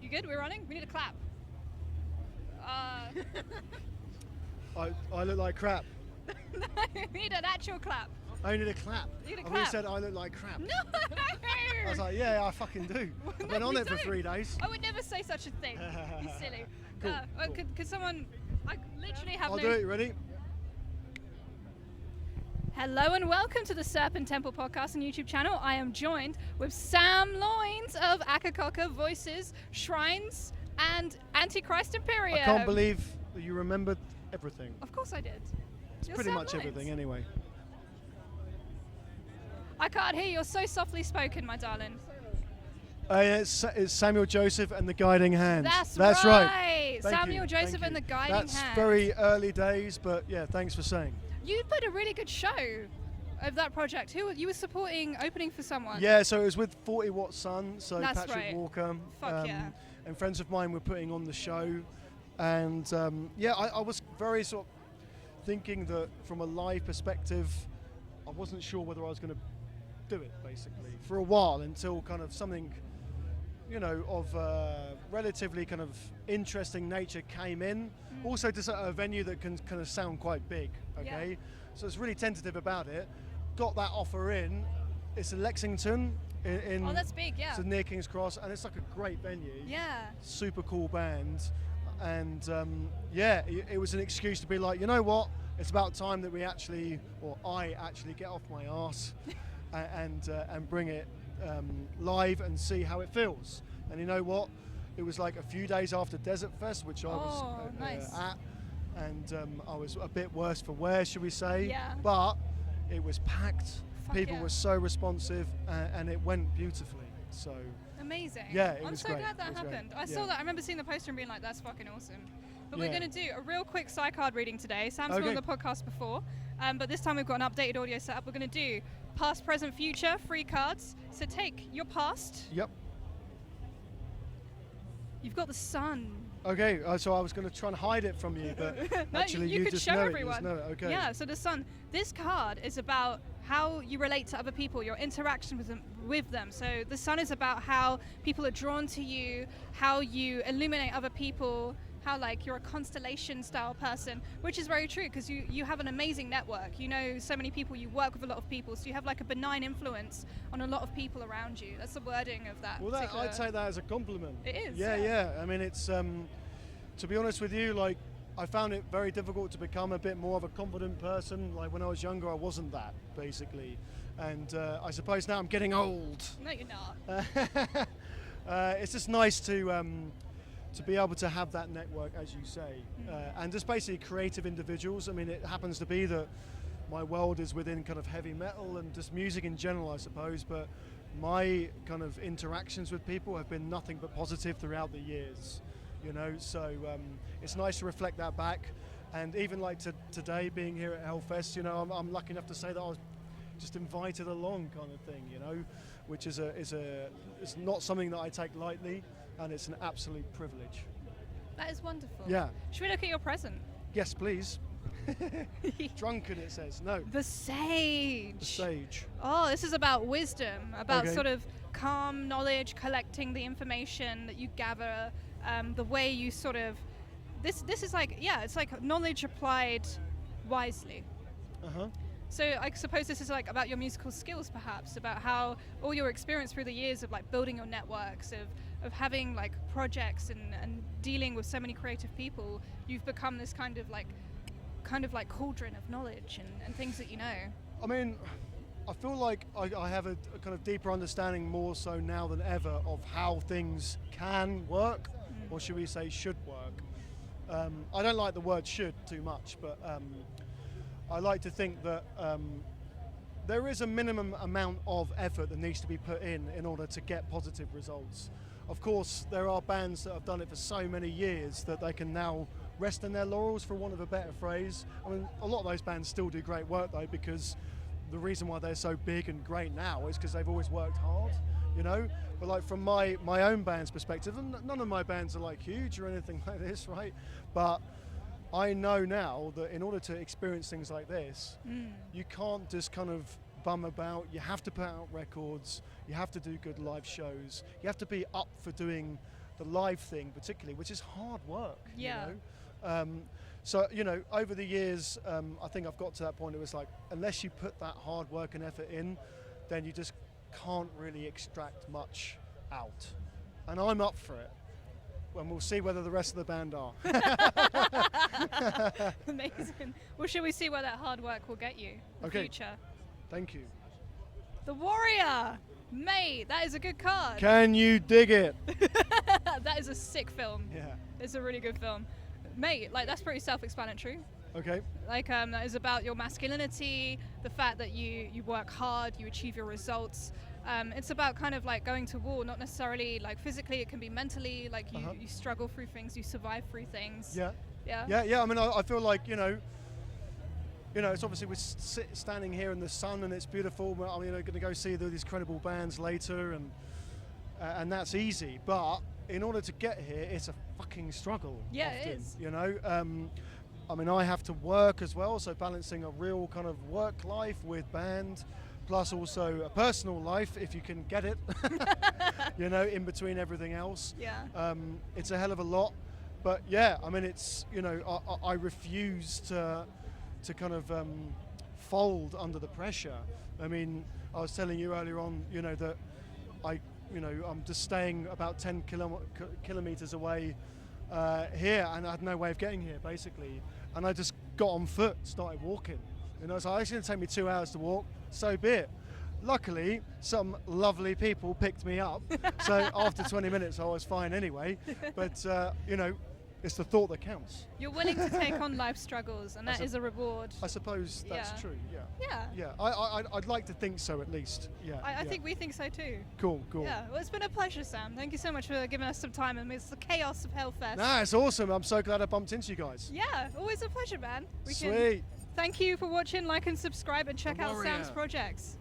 You good? We're running? We need a clap. I look like crap. No, we need an actual clap. I need a clap. You need a I clap. said I look like crap. No! I was like, yeah, I fucking do. I've been on you it for don't. 3 days. I would never say such a thing. You silly. Cool, cool. Could someone... I literally have I'll no... do it. You ready? Hello and welcome to the Serpent Temple podcast and YouTube channel. I am joined with Sam Loynes of Akercocke, Voices, Shrines, and Antichrist Imperium. I can't believe that you remembered everything. Of course I did. It's You're pretty Sam much Loynes. everything anyway. I can't hear you. You're so softly spoken, my darling. It's Samuel Joseph and the Guiding Hand. That's right. Thank Samuel you, Joseph thank and you. the Guiding That's Hand. very early days, but yeah, thanks for saying. You put a really good show of that project. Who you were supporting, opening for someone? Yeah, so it was with 40 Watt Sun, so That's Patrick right. Walker. Fuck yeah. And friends of mine were putting on the show. And I was very sort of thinking that from a live perspective, I wasn't sure whether I was going to do it, basically, for a while until kind of something, you know, of relatively kind of interesting nature came in. Also to a venue that can kind of sound quite big, okay? Yeah. So it's really tentative about it. Got that offer in. It's in Lexington. Oh, that's big, yeah. It's near King's Cross, and it's like a great venue. Yeah. Super cool band. And it was an excuse to be like, you know what? It's about time that we actually, or I actually get off my arse and bring it live and see how it feels. And you know what? It was like a few days after Desert Fest, which I was nice. at, and I was a bit worse for wear, should we say? Yeah. But it was packed. Fuck People yeah. were so responsive, and it went beautifully. So Amazing. Yeah, it I'm was so great. glad that It was great. happened. I Yeah. saw that. I remember seeing the poster and being like, that's fucking awesome. But we're Yeah. going to do a real quick Psycard reading today. Sam's been Okay. on the podcast before, but this time we've got an updated audio setup. We're going to do past, present, future, free cards. So take your past. Yep. You've got the sun. Okay, so I was going to try and hide it from you, but No, actually you could just show know everyone. it. You just know it. Okay. Yeah, so the sun. This card is about how you relate to other people, your interaction with them. So the sun is about how people are drawn to you, how you illuminate other people, how like you're a constellation style person, which is very true because you have an amazing network. You know so many people, you work with a lot of people, so you have like a benign influence on a lot of people around you. That's the wording of that. Well, I'd take that as a compliment. It is. Yeah. I mean, it's to be honest with you, like I found it very difficult to become a bit more of a confident person. Like when I was younger, I wasn't that basically, and I suppose now I'm getting old. No, you're not. It's just nice to be able to have that network, as you say, and just basically creative individuals. I mean, it happens to be that my world is within kind of heavy metal and just music in general, I suppose, but my kind of interactions with people have been nothing but positive throughout the years, you know, so it's nice to reflect that back. And even like today being here at Hellfest, you know, I'm lucky enough to say that I was just invited along kind of thing, you know, which is it's not something that I take lightly, and it's an absolute privilege. That is wonderful. Yeah. Should we look at your present? Yes, please. Drunken, it says. No. The sage. The sage. Oh, this is about wisdom, about Okay. sort of calm knowledge, collecting the information that you gather, the way you sort of... This is like, yeah, it's like knowledge applied wisely. Uh-huh. So I suppose this is like about your musical skills, perhaps, about how all your experience through the years of like building your networks, of having like projects and dealing with so many creative people, you've become this kind of like cauldron of knowledge and things that you know. I mean, I feel like I have a kind of deeper understanding more so now than ever of how things can work, or should we say should work. I don't like the word should too much, but I like to think that there is a minimum amount of effort that needs to be put in order to get positive results. Of course, there are bands that have done it for so many years that they can now rest in their laurels, for want of a better phrase. I mean, a lot of those bands still do great work though, because the reason why they're so big and great now is because they've always worked hard, you know? But like from my own band's perspective, and none of my bands are like huge or anything like this, right? But I know now that in order to experience things like this, you can't just kind of bum about. You have to put out records, you have to do good live shows, you have to be up for doing the live thing particularly, which is hard work. Yeah. You know? So, you know, over the years, I think I've got to that point. It was like, unless you put that hard work and effort in, then you just can't really extract much out. And I'm up for it. And we'll see whether the rest of the band are. Amazing. Well, shall we see where that hard work will get you in the future? Thank you. The Warrior! Mate, that is a good card. Can you dig it? That is a sick film. Yeah. It's a really good film. Mate, like, that's pretty self-explanatory. Okay. Like, that is about your masculinity, the fact that you work hard, you achieve your results. It's about kind of like going to war, not necessarily like physically, it can be mentally, like you struggle through things, you survive through things. Yeah. Yeah. Yeah, yeah. I mean, I feel like, you know, it's obviously we're standing here in the sun and it's beautiful. I mean, we're going to go see these credible bands later, and that's easy. But in order to get here, it's a fucking struggle. Yeah, often, it is. You know, I mean, I have to work as well, so balancing a real kind of work life with band, plus also a personal life, if you can get it, you know, in between everything else. Yeah. It's a hell of a lot. But yeah, I mean, it's, you know, I refuse to kind of fold under the pressure. I mean, I was telling you earlier on, you know, that I'm just staying about 10 kilometers away here, and I had no way of getting here, basically. And I just got on foot, started walking. You know, so it's going to take me 2 hours to walk, so be it. Luckily, some lovely people picked me up, so after 20 minutes I was fine anyway. But, you know, it's the thought that counts. You're willing to take on life struggles, and that is a reward. I suppose that's true, yeah. Yeah. Yeah, I'd like to think so at least, yeah. I think we think so too. Cool. Yeah, well, it's been a pleasure, Sam. Thank you so much for giving us some time amidst the chaos of Hellfest. Nah, it's awesome. I'm so glad I bumped into you guys. Yeah, always a pleasure, man. Sweet. Thank you for watching, like and subscribe, and check out Warrior. Sam's projects.